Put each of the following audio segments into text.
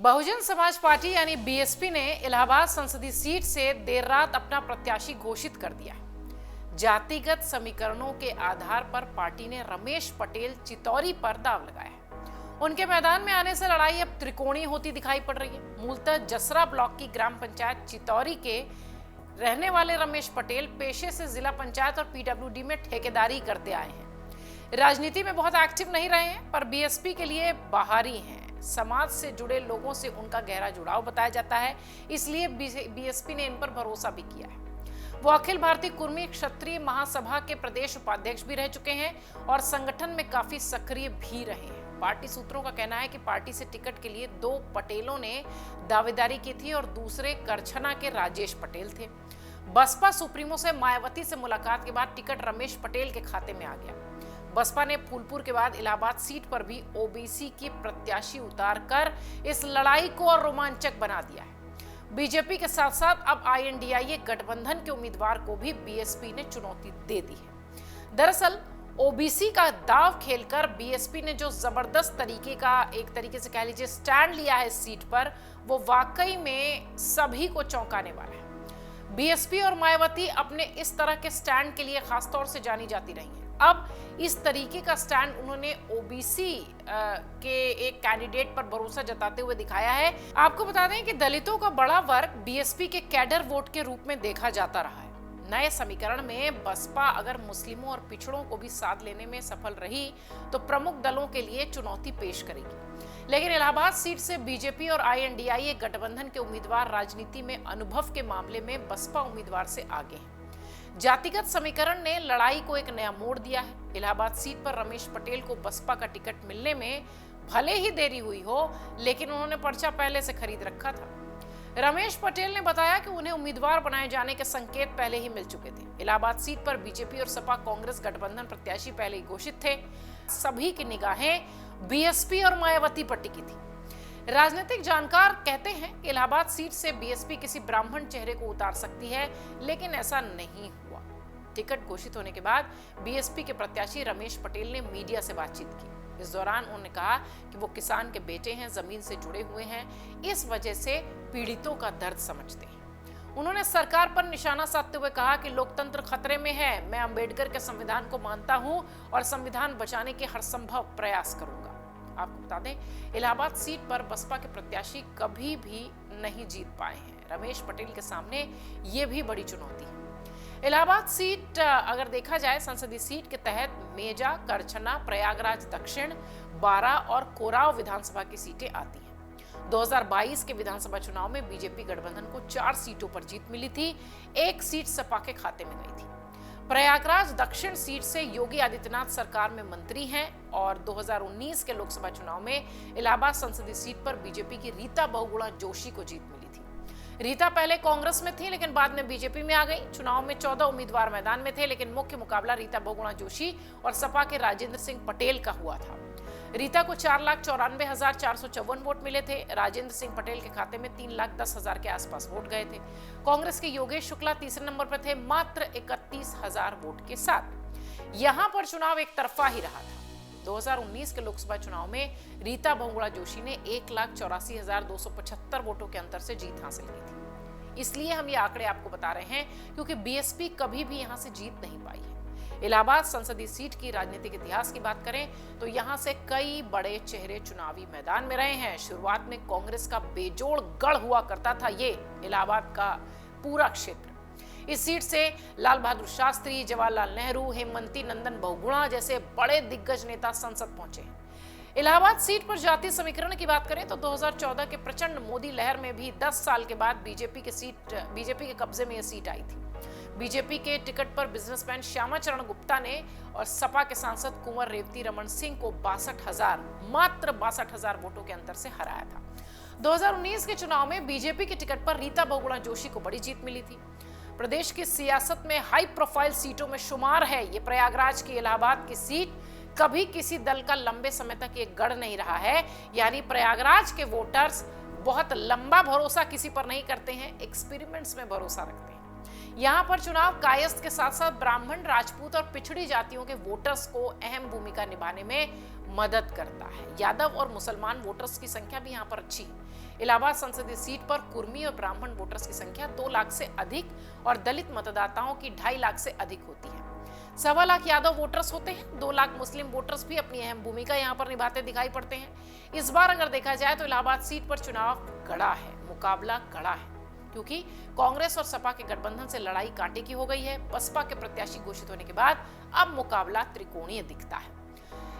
Bahujan Samaj party यानी BSP ने इलाहाबाद संसदीय सीट से देर रात अपना प्रत्याशी घोषित कर दिया है। जातिगत समीकरणों के आधार पर पार्टी ने रमेश पटेल चितौरी पर दांव लगाया है। उनके मैदान में आने से लड़ाई अब त्रिकोणीय होती दिखाई पड़ रही है। मूलतः जसरा ब्लॉक की ग्राम पंचायत चितौरी के रहने वाले रमेश पटेल पेशे से जिला पंचायत और पीडब्ल्यूडी में ठेकेदारी करते आए हैं। राजनीति में बहुत एक्टिव नहीं रहे हैं, पर बीएसपी के लिए बाहरी हैं। समाज से जुड़े लोगों से उनका गहरा जुड़ाव बताया जाता है, इसलिए बीएसपी ने इन पर भरोसा भी किया है। वो अखिल भारतीय कुर्मी क्षत्रिय महासभा के प्रदेश उपाध्यक्ष भी रह चुके हैं और संगठन में काफी सक्रिय भी रहे हैं। पार्टी सूत्रों का कहना है कि पार्टी से टिकट के लिए 2 पटेलों ने दावेदारी की थी और दूसरे करछना के राजेश पटेल थे। बसपा सुप्रीमो से मायावती से मुलाकात के बाद टिकट रमेश पटेल के खाते में आ गया। बसपा ने फूलपुर के बाद इलाहाबाद सीट पर भी ओबीसी की प्रत्याशी उतारकर इस लड़ाई को और रोमांचक बना दिया है। बीजेपी के साथ साथ अब आईएनडीआईए गठबंधन के उम्मीदवार को भी बीएसपी ने चुनौती दे दी है। दरअसल ओबीसी का दाव खेलकर बीएसपी ने जो जबरदस्त एक तरीके से कह लीजिए स्टैंड लिया है इस सीट पर, वो वाकई में सभी को चौंकाने वाला है। बीएसपी और मायावती अपने इस तरह के स्टैंड के लिए खासतौर से जानी जाती रही हैं। अब इस तरीके का स्टैंड उन्होंने ओबीसी के एक कैंडिडेट पर भरोसा जताते हुए दिखाया है। आपको बता दें कि दलितों का बड़ा वर्ग बीएसपी के कैडर वोट के रूप में देखा जाता रहा है। नए समीकरण में बसपा अगर मुस्लिमों और पिछड़ों को भी साथ लेने में सफल रही तो प्रमुख दलों के लिए चुनौती पेश करेगी। लेकिन इलाहाबाद सीट से बीजेपी और आईएनडीआईए गठबंधन के उम्मीदवार राजनीति में अनुभव के मामले में बसपा उम्मीदवार से आगे हैं। जातिगत समीकरण ने लड़ाई को एक नया मोड़ दिया है। इलाहाबाद सीट पर रमेश पटेल को बसपा का टिकट मिलने में भले ही देरी हुई हो, लेकिन उन्होंने पर्चा पहले से खरीद रखा था। रमेश पटेल ने बताया कि उन्हें उम्मीदवार बनाए जाने के संकेत पहले ही मिल चुके थे। इलाहाबाद सीट पर बीजेपी और सपा कांग्रेस गठबंधन प्रत्याशी पहले ही घोषित थे। सभी की निगाहें बीएसपी और मायावती पर टिकी थी। राजनीतिक जानकार कहते हैं कि इलाहाबाद सीट से बीएसपी किसी ब्राह्मण चेहरे को उतार सकती है, लेकिन ऐसा नहीं हुआ। टिकट घोषित होने के बाद बीएसपी के प्रत्याशी रमेश पटेल ने मीडिया से बातचीत की। इस दौरान उन्होंने कहा कि वो किसान के बेटे हैं, जमीन से जुड़े हुए हैं, इस वजह से पीड़ितों का दर्द समझते हैं। उन्होंने सरकार पर निशाना साधते हुए कहा कि लोकतंत्र खतरे में है। मैं अंबेडकर के संविधान को मानता हूं और संविधान बचाने के हर संभव प्रयास करूंगा। आपको बता दें, इलाहाबाद सीट पर बसपा के प्रत्याशी कभी भी नहीं जीत पाए हैं। रमेश पटेल के सामने ये भी बड़ी चुनौती है। इलाहाबाद सीट अगर देखा जाए, संसदीय सीट के तहत मेजा, करछना, प्रयागराज दक्षिण, बारा और कोराव विधानसभा की सीटें आती हैं। 2022 के विधानसभा चुनाव में बीजेपी गठबंधन को 4 सीटों पर जीत मिली थी। 1 सीट सपा के खाते में गई थी। प्रयागराज दक्षिण सीट से योगी आदित्यनाथ सरकार में मंत्री हैं और 2019 के लोकसभा चुनाव में इलाहाबाद संसदीय सीट पर बीजेपी की रीता बहुगुणा जोशी को जीत मिली थी। रीता पहले कांग्रेस में थी, लेकिन बाद में बीजेपी में आ गई। चुनाव में 14 उम्मीदवार मैदान में थे, लेकिन मुख्य मुकाबला रीता बहुगुणा जोशी और सपा के राजेंद्र सिंह पटेल का हुआ था। रीता को 4,94,454 वोट मिले थे। राजेंद्र सिंह पटेल के खाते में 3,10,000 के आसपास वोट गए थे। कांग्रेस के योगेश शुक्ला तीसरे नंबर पर थे, मात्र 31,000 वोट के साथ। यहां पर चुनाव एक तरफा ही रहा था। 2019 के लोकसभा चुनाव में रीता बहुगुणा जोशी ने 1,84,275 वोटों के अंतर से जीत हासिल की थी। इसलिए हम ये आंकड़े आपको बता रहे हैं क्योंकि बीएसपी कभी भी यहां से जीत नहीं पाई है। इलाहाबाद संसदीय सीट की राजनीतिक इतिहास की बात करें तो यहां से कई बड़े चेहरे चुनावी मैदान में रहे हैं। शुरुआत में कांग्रेस का बेजोड़ गढ़ हुआ करता था ये इलाहाबाद का पूरा क्षेत्र। इस सीट से लाल बहादुर शास्त्री, जवाहरलाल नेहरू, हेमवती नंदन बहुगुणा जैसे बड़े दिग्गज नेता संसद पहुंचे हैं। इलाहाबाद सीट पर जातीय समीकरण की बात करें तो 2014 के प्रचंड मोदी लहर में भी 10 साल के बाद बीजेपी के कब्जे में यह सीट आई थी। बीजेपी के टिकट पर बिजनेसमैन श्यामा चरण गुप्ता ने और सपा के सांसद कुंवर रेवती रमन सिंह को मात्र 62,000 वोटों के अंतर से हराया था। 2019 के चुनाव में बीजेपी के टिकट पर रीता बहुगुणा जोशी को बड़ी जीत मिली थी। प्रदेश की सियासत में हाई प्रोफाइल सीटों में शुमार है ये प्रयागराज की इलाहाबाद की सीट। कभी किसी दल का लंबे समय तक ये गढ़ नहीं रहा है, यानी प्रयागराज के वोटर्स बहुत लंबा भरोसा किसी पर नहीं करते हैं, एक्सपेरिमेंट्स में भरोसा रखते हैं। यहाँ पर चुनाव कायस्थ के साथ साथ ब्राह्मण, राजपूत और पिछड़ी जातियों के वोटर्स को अहम भूमिका निभाने में मदद करता है। यादव और मुसलमान वोटर्स की संख्या भी यहाँ पर अच्छी है। इलाहाबाद संसदीय सीट पर कुर्मी और ब्राह्मण वोटर्स की संख्या 2 लाख से अधिक और दलित मतदाताओं की 2.5 लाख से अधिक होती है। 1.25 लाख यादव वोटर्स होते हैं। 2 लाख मुस्लिम वोटर्स भी अपनी अहम भूमिका यहाँ पर निभाते दिखाई पड़ते हैं। इस बार अगर देखा जाए तो इलाहाबाद सीट पर चुनाव कड़ा है, मुकाबला कड़ा है, क्योंकि कांग्रेस और सपा के गठबंधन से लड़ाई कांटे की हो गई है। बसपा के प्रत्याशी घोषित होने के बाद अब मुकाबला त्रिकोणीय दिखता है।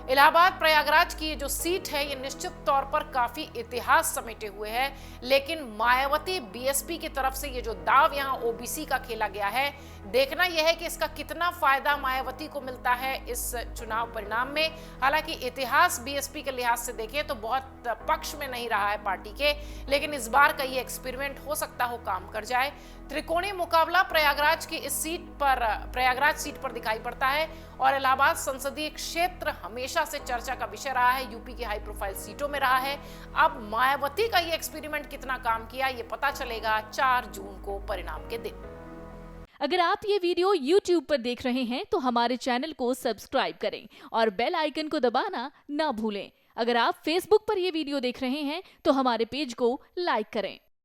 इलाहाबाद प्रयागराज की जो सीट है ये निश्चित तौर पर काफी इतिहास समेटे हुए है, लेकिन मायावती बीएसपी की तरफ से ये जो दाव यहाँ ओबीसी का खेला गया है, देखना यह है कि इसका कितना फायदा मायावती को मिलता है इस चुनाव परिणाम में। हालांकि इतिहास बीएसपी के लिहाज से देखें तो बहुत पक्ष में नहीं रहा है पार्टी के, लेकिन इस बार का ये एक्सपेरिमेंट हो सकता हो काम कर जाए। त्रिकोणीय मुकाबला प्रयागराज सीट पर दिखाई पड़ता है और इलाहाबाद संसदीय क्षेत्र हमेशा से चर्चा का विषय रहा है, यूपी की हाई प्रोफाइल सीटों में रहा है। अब मायावती का ये एक्सपेरिमेंट कितना काम किया ये पता चलेगा 4 जून को परिणाम के दिन। अगर आप ये वीडियो YouTube पर देख रहे हैं तो हमारे चैनल को सब्सक्राइब करें और बेल आइकन को दबाना ना भूलें। अगर आप Facebook पर ये वीडियो देख रहे हैं तो हमारे पेज को लाइक करें।